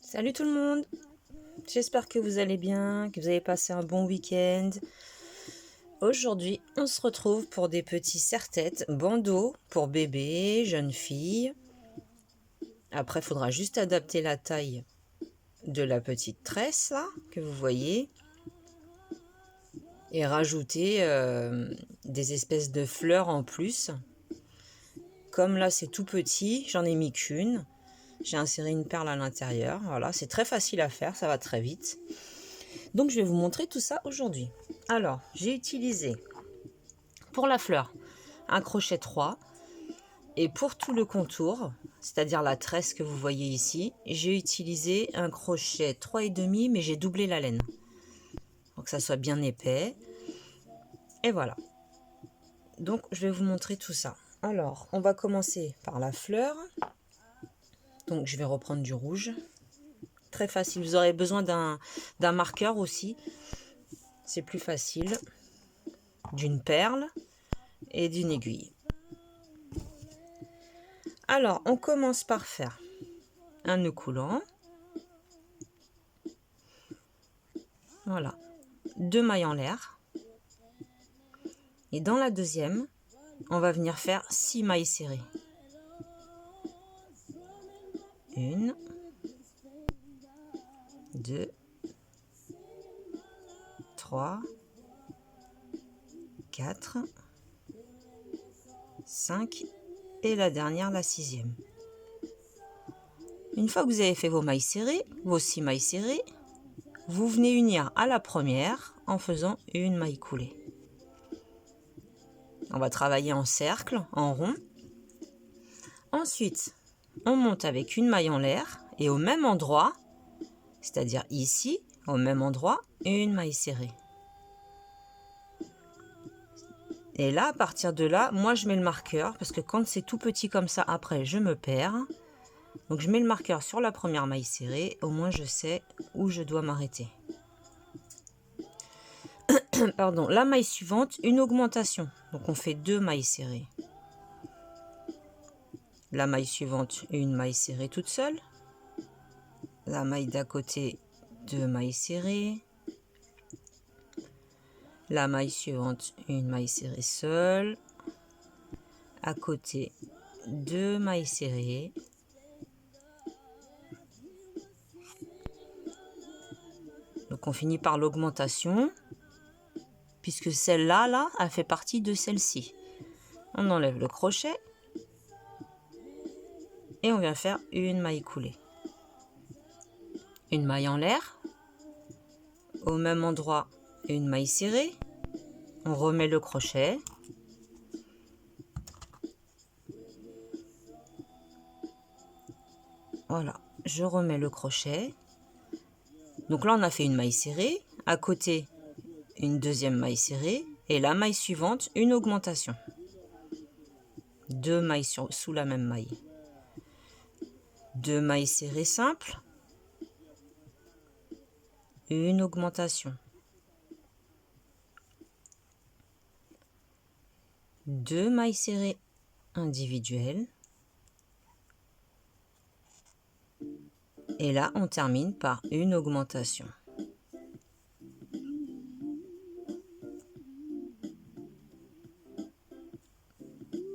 Salut tout le monde, j'espère que vous allez bien, que vous avez passé un bon week-end. Aujourd'hui, on se retrouve pour des petits serre-têtes bandeaux pour bébés, jeunes filles. Après, il faudra juste adapter la taille de la petite tresse là, que vous voyez. Et rajouter des espèces de fleurs en plus. Comme là, c'est tout petit, j'en ai mis qu'une. J'ai inséré une perle à l'intérieur. Voilà, c'est très facile à faire, ça va très vite. Donc je vais vous montrer tout ça aujourd'hui. Alors, j'ai utilisé pour la fleur un crochet 3 et pour tout le contour, c'est-à-dire la tresse que vous voyez ici, j'ai utilisé un crochet 3,5 mais j'ai doublé la laine pour que ça soit bien épais. Et voilà. Donc je vais vous montrer tout ça. Alors, on va commencer par la fleur. Donc je vais reprendre du rouge. Très facile, vous aurez besoin d'un marqueur aussi. C'est plus facile. D'une perle et d'une aiguille. Alors, on commence par faire un nœud coulant. Voilà. 2 mailles en l'air. Et dans la deuxième, on va venir faire 6 mailles serrées. 1, 2, 3, 4, 5 et la dernière, la 6e. Une fois que vous avez fait vos mailles serrées, vos 6 mailles serrées, vous venez unir à la première en faisant une maille coulée. On va travailler en cercle, en rond. Ensuite, on monte avec une maille en l'air et au même endroit, c'est-à-dire ici, au même endroit, une maille serrée. Et là, à partir de là, moi je mets le marqueur parce que quand c'est tout petit comme ça, après je me perds. Donc je mets le marqueur sur la première maille serrée, au moins je sais où je dois m'arrêter. Pardon, la maille suivante, une augmentation. Donc on fait 2 mailles serrées. La maille suivante, une maille serrée toute seule. La maille d'à côté, 2 mailles serrées. La maille suivante, une maille serrée seule. À côté, 2 mailles serrées. Donc on finit par l'augmentation, puisque celle-là, là, elle fait partie de celle-ci. On enlève le crochet et on vient faire une maille coulée. Une maille en l'air. Au même endroit, une maille serrée. On remet le crochet. Voilà, je remets le crochet. Donc là, on a fait une maille serrée. À côté, une deuxième maille serrée. Et la maille suivante, une augmentation. 2 mailles sous la même maille. 2 mailles serrées simples. Une augmentation. 2 mailles serrées individuelles. Et là, on termine par une augmentation.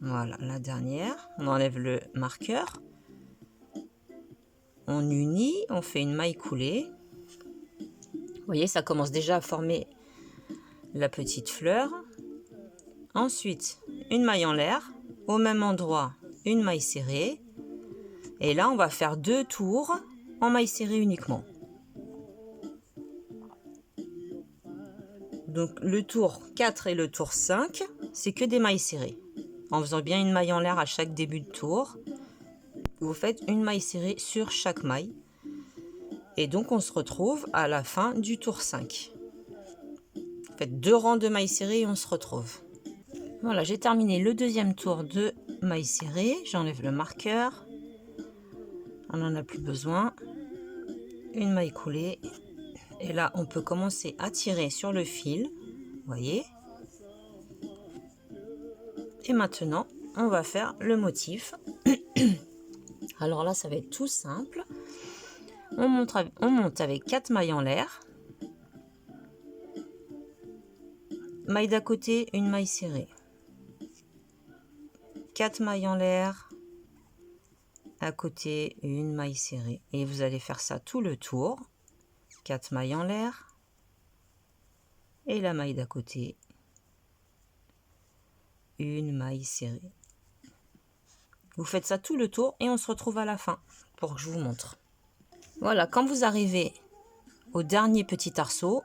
Voilà, la dernière. On enlève le marqueur. On unit, on fait une maille coulée. Vous voyez, ça commence déjà à former la petite fleur. Ensuite, une maille en l'air. Au même endroit, une maille serrée. Et là, on va faire 2 tours en maille serrée uniquement. Donc le tour 4 et le tour 5, c'est que des mailles serrées. En faisant bien une maille en l'air à chaque début de tour, vous faites une maille serrée sur chaque maille. Et donc on se retrouve à la fin du tour 5. Vous faites 2 rangs de mailles serrées et on se retrouve. Voilà, j'ai terminé le deuxième tour de mailles serrées. J'enlève le marqueur. On n'en a plus besoin. Une maille coulée. Et là, on peut commencer à tirer sur le fil. Vous voyez ? Et maintenant, on va faire le motif. Alors là, ça va être tout simple. On monte avec 4 mailles en l'air. Maille d'à côté, une maille serrée. 4 mailles en l'air. À côté, une maille serrée. Et vous allez faire ça tout le tour. 4 mailles en l'air. Et la maille d'à côté, une maille serrée. Vous faites ça tout le tour et on se retrouve à la fin pour que je vous montre. Voilà, quand vous arrivez au dernier petit arceau,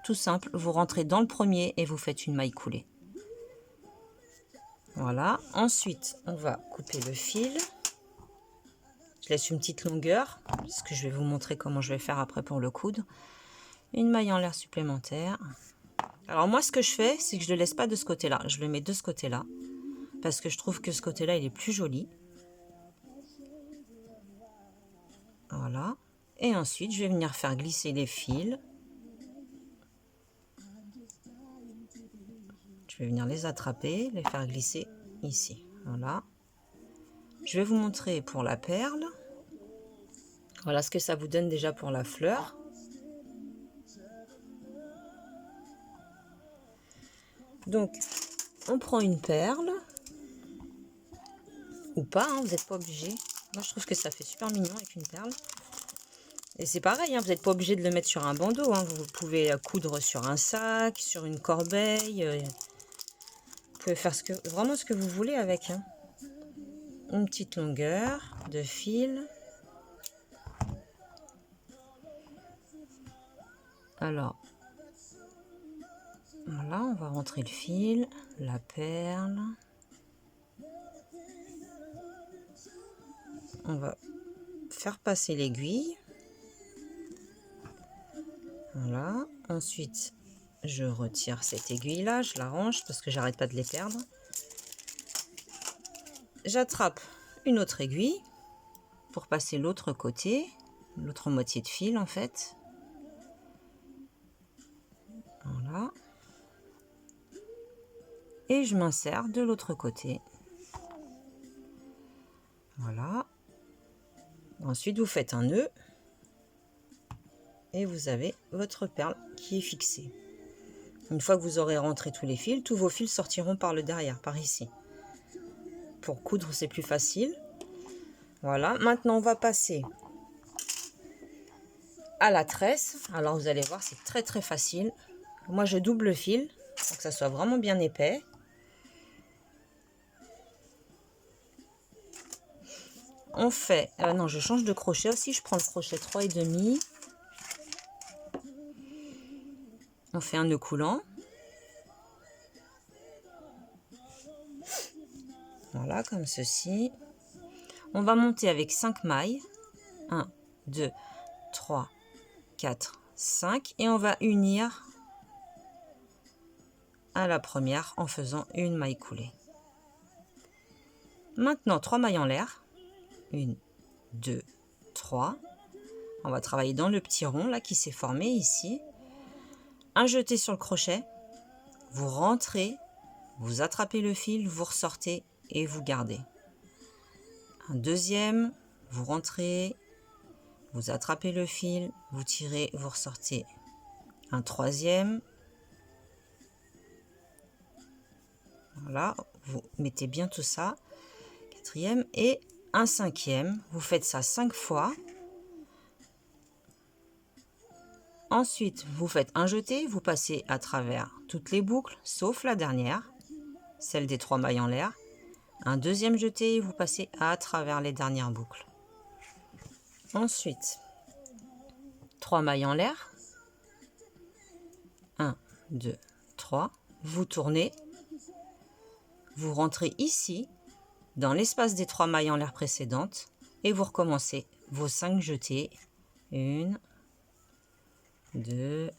tout simple, vous rentrez dans le premier et vous faites une maille coulée. Voilà, ensuite on va couper le fil. Je laisse une petite longueur parce que je vais vous montrer comment je vais faire après pour le coudre. Une maille en l'air supplémentaire. Alors moi ce que je fais, c'est que je ne le laisse pas de ce côté-là, je le mets de ce côté-là parce que je trouve que ce côté-là il est plus joli. Voilà, et ensuite je vais venir faire glisser les fils. Je vais venir les attraper, les faire glisser ici. Voilà. Je vais vous montrer pour la perle. Voilà ce que ça vous donne déjà pour la fleur. Donc, on prend une perle. Ou pas, hein, vous n'êtes pas obligé. Moi, je trouve que ça fait super mignon avec une perle. Et c'est pareil, hein, vous n'êtes pas obligé de le mettre sur un bandeau. Hein. Vous pouvez coudre sur un sac, sur une corbeille. Vous pouvez faire vraiment ce que vous voulez avec. Hein. Une petite longueur de fil. Alors, voilà, on va rentrer le fil, la perle. On va faire passer l'aiguille. Voilà, ensuite je retire cette aiguille là, je la range parce que j'arrête pas de les perdre. J'attrape une autre aiguille pour passer l'autre côté, l'autre moitié de fil en fait. Voilà. Et je m'insère de l'autre côté. Voilà. Ensuite vous faites un nœud. Et vous avez votre perle qui est fixée. Une fois que vous aurez rentré tous les fils, tous vos fils sortiront par le derrière, par ici. Pour coudre, c'est plus facile. Voilà, maintenant on va passer à la tresse. Alors vous allez voir, c'est très très facile. Moi je double le fil pour que ça soit vraiment bien épais. On fait, non, je change de crochet aussi, je prends le crochet 3,5. On fait un nœud coulant. Voilà, comme ceci. On va monter avec 5 mailles. 1, 2, 3, 4, 5. Et on va unir à la première en faisant une maille coulée. Maintenant, 3 mailles en l'air. 1, 2, 3. On va travailler dans le petit rond là qui s'est formé ici. Un jeté sur le crochet. Vous rentrez, vous attrapez le fil, vous ressortez et vous gardez. Un deuxième, vous rentrez, vous attrapez le fil, vous tirez, vous ressortez. Un troisième. Voilà, vous mettez bien tout ça. Quatrième et un cinquième. Vous faites ça 5 fois. Ensuite, vous faites un jeté, vous passez à travers toutes les boucles, sauf la dernière, celle des 3 mailles en l'air. Un deuxième jeté, vous passez à travers les dernières boucles. Ensuite, 3 mailles en l'air. 1, 2, 3. Vous tournez. Vous rentrez ici, dans l'espace des 3 mailles en l'air précédentes, et vous recommencez vos 5 jetés. 1, 2,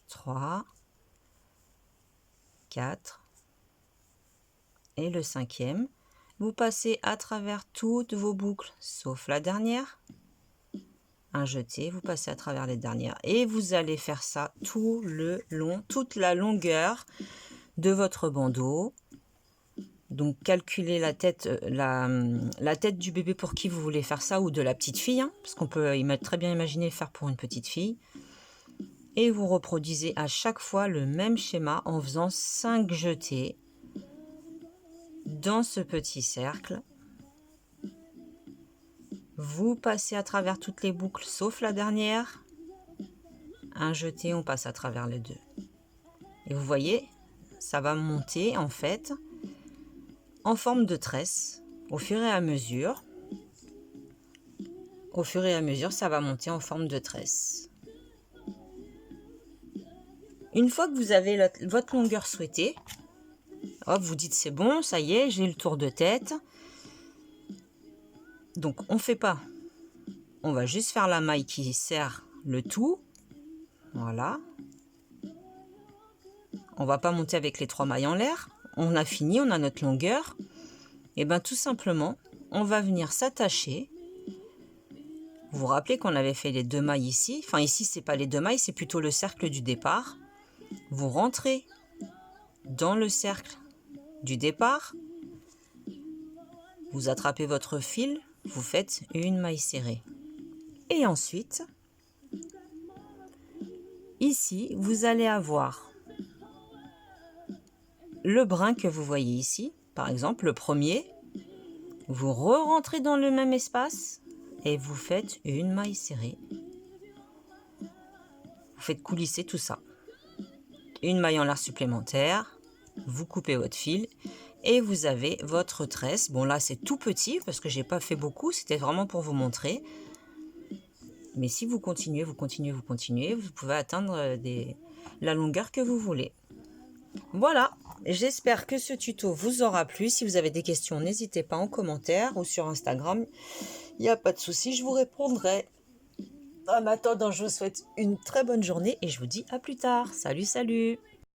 3, 4 et le cinquième. Vous passez à travers toutes vos boucles, sauf la dernière. Un jeté, vous passez à travers les dernières. Et vous allez faire ça tout le long, toute la longueur de votre bandeau. Donc calculez la tête du bébé pour qui vous voulez faire ça, ou de la petite fille, hein, parce qu'on peut très bien imaginer faire pour une petite fille. Et vous reproduisez à chaque fois le même schéma en faisant 5 jetés dans ce petit cercle. Vous passez à travers toutes les boucles sauf la dernière. Un jeté, on passe à travers les deux. Et vous voyez, ça va monter en fait en forme de tresse au fur et à mesure. Au fur et à mesure, ça va monter en forme de tresse. Une fois que vous avez votre longueur souhaitée, hop, vous dites c'est bon, ça y est, j'ai le tour de tête. Donc on fait pas, on va juste faire la maille qui serre le tout. Voilà. On va pas monter avec les 3 mailles en l'air. On a fini, on a notre longueur. Et bien tout simplement, on va venir s'attacher. Vous vous rappelez qu'on avait fait les 2 mailles ici. Enfin ici, c'est pas les 2 mailles, c'est plutôt le cercle du départ. Vous rentrez dans le cercle du départ. Vous attrapez votre fil, vous faites une maille serrée. Et ensuite, ici, vous allez avoir le brin que vous voyez ici. Par exemple, le premier, vous re-rentrez dans le même espace et vous faites une maille serrée. Vous faites coulisser tout ça. Une maille en l'air supplémentaire, vous coupez votre fil et vous avez votre tresse. Bon là c'est tout petit parce que j'ai pas fait beaucoup, c'était vraiment pour vous montrer. Mais si vous continuez, vous pouvez atteindre la longueur que vous voulez. Voilà, j'espère que ce tuto vous aura plu. Si vous avez des questions, n'hésitez pas en commentaire ou sur Instagram. Il n'y a pas de souci, je vous répondrai. En attendant, je vous souhaite une très bonne journée et je vous dis à plus tard. Salut, salut!